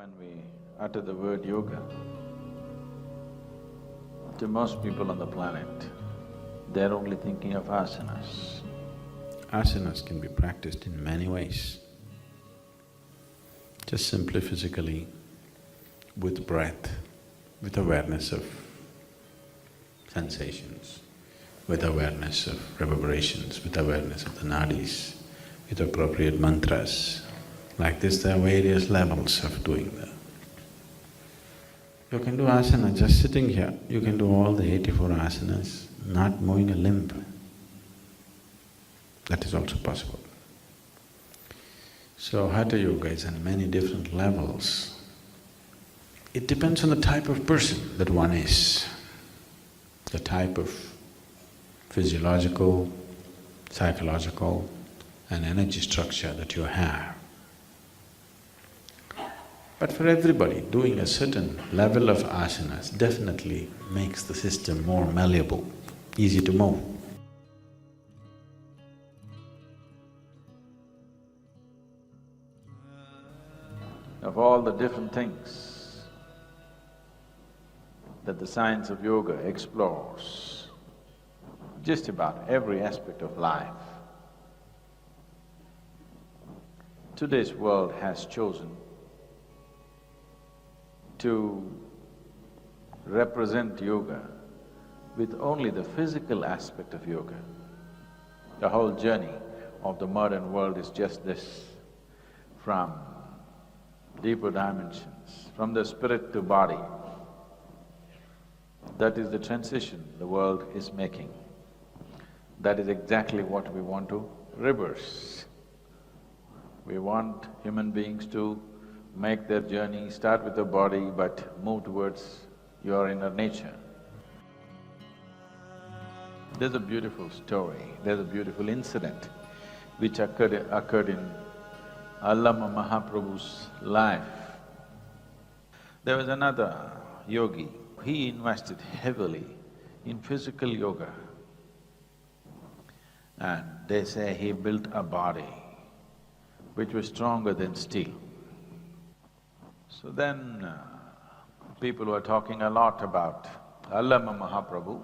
when we utter the word yoga, to most people on the planet, they're only thinking of asanas. Asanas can be practiced in many ways. Just simply physically, with breath, with awareness of sensations, with awareness of reverberations, with awareness of the nadis, with appropriate mantras. Like this, there are various levels of doing that. You can do asana just sitting here, you can do all the 84 asanas, not moving a limb. That is also possible. So Hatha Yoga is on many different levels. It depends on the type of person that one is, the type of physiological, psychological and energy structure that you have. But for everybody, doing a certain level of asanas definitely makes the system more malleable, easy to move. Of all the different things that the science of yoga explores, just about every aspect of life, today's world has chosen to represent yoga with only the physical aspect of yoga. The whole journey of the modern world is just this, from deeper dimensions, from the spirit to body. That is the transition the world is making. That is exactly what we want to reverse. We want human beings to make their journey, start with the body but move towards your inner nature. There's a beautiful story, there's a beautiful incident which occurred in Allama Mahaprabhu's life. There was another yogi, he invested heavily in physical yoga. And they say he built a body which was stronger than steel. So then people were talking a lot about Allama Mahaprabhu.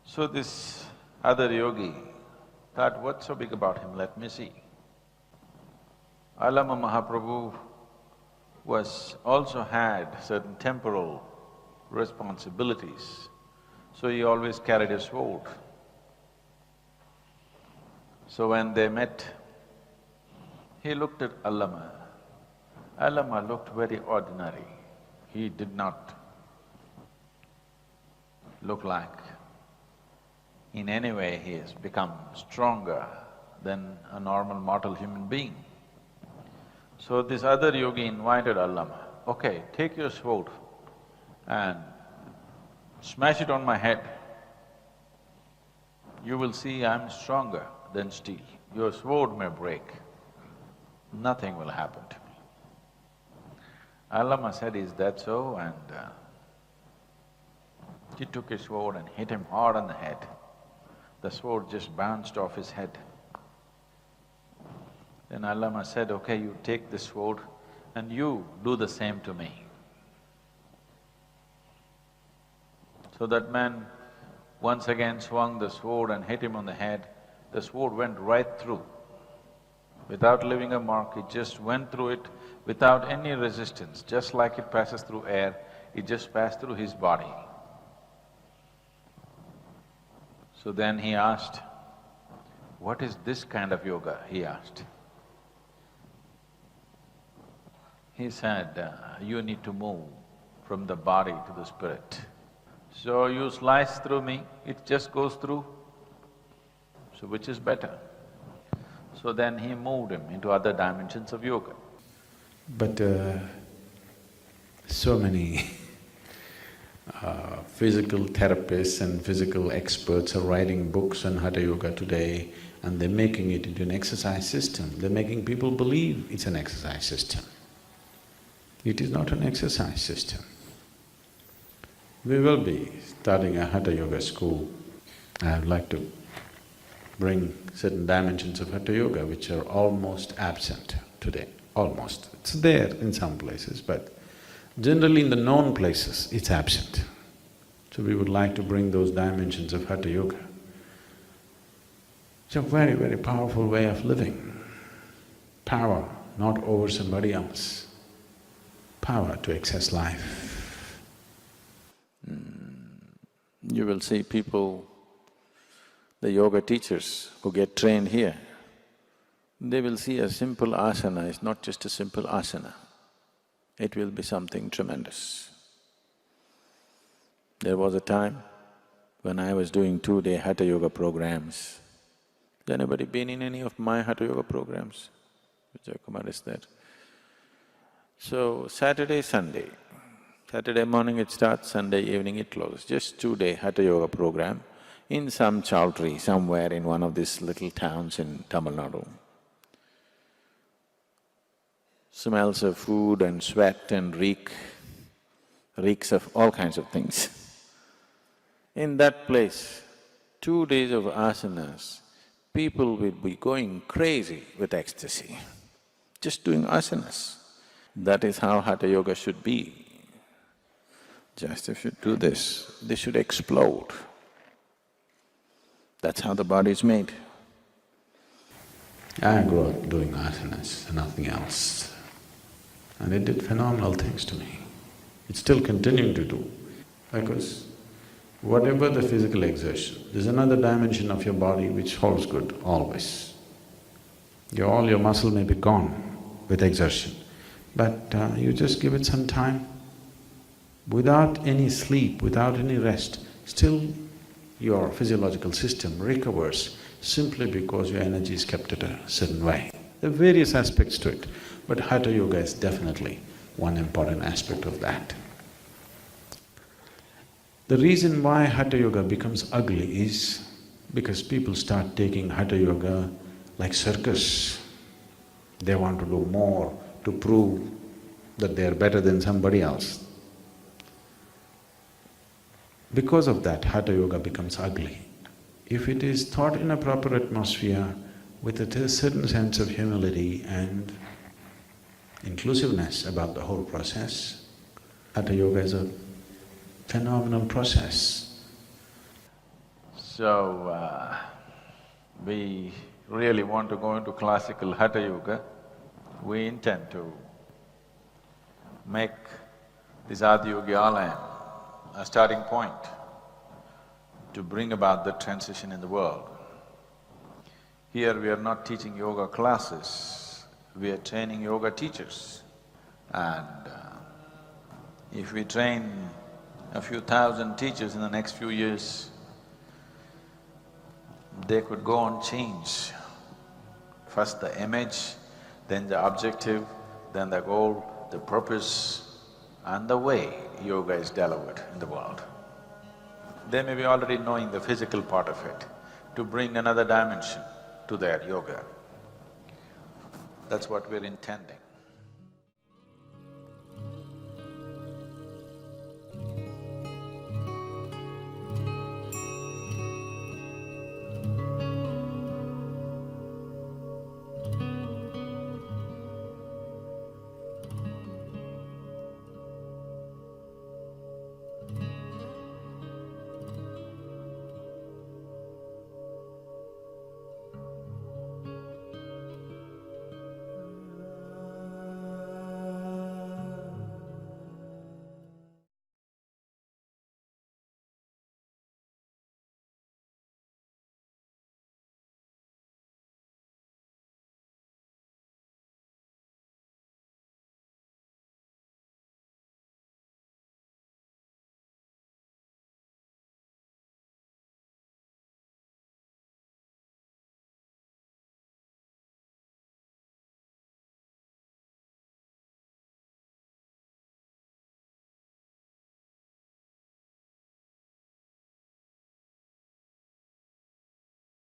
So this other yogi thought, what's so big about him, let me see. Allama Mahaprabhu also had certain temporal responsibilities, so he always carried a sword. So when they met, he looked at Allama. Allama looked very ordinary. He did not look like in any way he has become stronger than a normal mortal human being. So this other yogi invited Allama, okay, take your sword and smash it on my head. You will see I'm stronger than steel. Your sword may break, nothing will happen to me. Allama said, is that so? And he took his sword and hit him hard on the head. The sword just bounced off his head. Then Allama said, okay, you take the sword and you do the same to me. So that man once again swung the sword and hit him on the head. The sword went right through. Without leaving a mark, it just went through it without any resistance, just like it passes through air, it just passed through his body. So then he asked, what is this kind of yoga? He asked. He said, you need to move from the body to the spirit. So you slice through me, it just goes through. So which is better? So then he moved him into other dimensions of yoga. But so many physical therapists and physical experts are writing books on Hatha Yoga today, and they're making it into an exercise system. They're making people believe it's an exercise system. It is not an exercise system. We will be starting a Hatha Yoga school. I would like to bring certain dimensions of Hatha Yoga which are almost absent today. almost. It's there in some places, but generally in the known places, it's absent. So we would like to bring those dimensions of Hatha Yoga. It's a very, very powerful way of living. Power, not over somebody else. Power to access life. You will see people, the yoga teachers who get trained here, they will see a simple asana is not just a simple asana, it will be something tremendous. There was a time when I was doing 2-day Hatha Yoga programs. Has anybody been in any of my Hatha Yoga programs? Vijay Kumar is there. So, Saturday, Sunday. Saturday morning it starts, Sunday evening it closes. Just 2-day Hatha Yoga program in some chowdhury somewhere in one of these little towns in Tamil Nadu. Smells of food and sweat and reeks of all kinds of things. In that place, 2 days of asanas, people will be going crazy with ecstasy, just doing asanas. That is how Hatha Yoga should be. Just if you do this, they should explode. That's how the body is made. I grew up doing asanas and nothing else. And it did phenomenal things to me. It's still continuing to do, because whatever the physical exertion, there's another dimension of your body which holds good always. All your muscle may be gone with exertion, but you just give it some time. Without any sleep, without any rest, still your physiological system recovers simply because your energy is kept at a certain way. There are various aspects to it, but Hatha Yoga is definitely one important aspect of that. The reason why Hatha Yoga becomes ugly is because people start taking Hatha Yoga like circus. They want to do more to prove that they are better than somebody else. Because of that, Hatha Yoga becomes ugly. If it is taught in a proper atmosphere with a certain sense of humility and inclusiveness about the whole process, Hatha Yoga is a phenomenal process. So, we really want to go into classical Hatha Yoga. We intend to make this Adiyogi Alayam a starting point to bring about the transition in the world. Here we are not teaching yoga classes, we are training yoga teachers. And if we train a few thousand teachers in the next few years, they could go and change first the image, then the objective, then the goal, the purpose, and the way yoga is delivered in the world. They may be already knowing the physical part of it, to bring another dimension to their yoga. That's what we're intending.